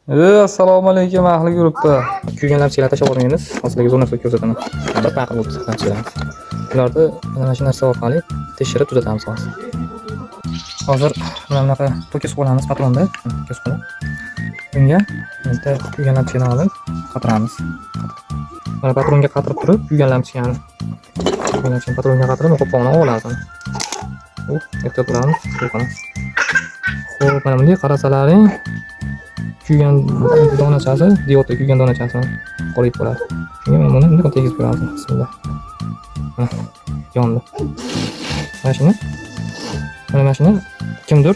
Assalomu alaykum ahli guruhda. Kuyganlar chelar tashlab olmaymiz. Hozirgi zo'r narsa ko'rsataman. Bir paqa bo'lib chiqqan chelarimiz. Ularni mana shu narsa orqali tekshirib tuzatamiz hozir. Hozir mana bunaqa to'kis qo'yamiz patronda. To'kis qo'yib. Bunga bitta kuyganlar chelar olib qatiramiz. Mana patronga qatirib turib kuyganlar cheyani. Mana shu patronga qatirib qopqog'ini olamiz. Ehtiyot qilamiz. Xo'p, mana bunday qarasalaring kuygan donachasi, diodda kuygan donachasi qorayib qoladi. Shunga men buni bunday tegizib qo'yamiz. Bismillah. Yondi. Mana shuni kimdir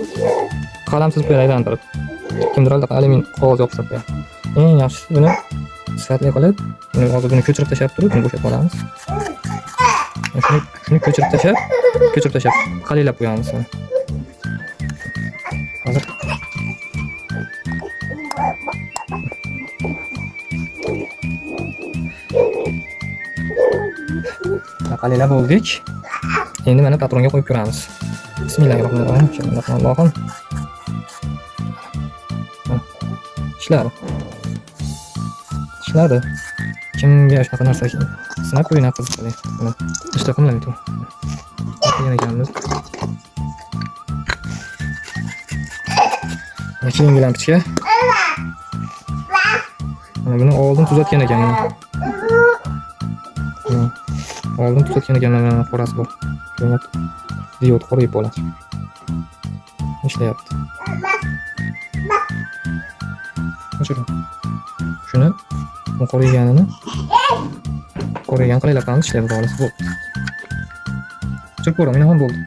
qalamsiz qo'yadi aylantirib. Kimdir alyumin qog'oz yopishib qo'yadi. Eng yaxshi buni sifatli qilib, buni ko'chirib tashlab turib, buni bo'shatib olamiz. Shuni ko'chirib tashlab, qalilab qo'yamiz. Hozir qalilab oldik. Endi mana patronga qo'yib ko'ramiz. Bismillahirrohmanirrohim. Bismillahirrohmanirrohim. Ishladi. Kimga shunaqa narsa sinab qo'ying, qiziqadi. Mana ishda qilmaydi. Qilgan ekanmiz. Keyingi lampochka. Mana buni oldin tuzatgan ekanman. Oldin tuzatgan ekanman, mana qorasi bor. Ko'ryapti. Diod qorayib qoladi. Ishlayapti. O'chiring. Shuni qoraygan qilib qilamiz, ishlaydi xolos. Bo'pti. Chiqib ko'ring, mana ham bo'ldi.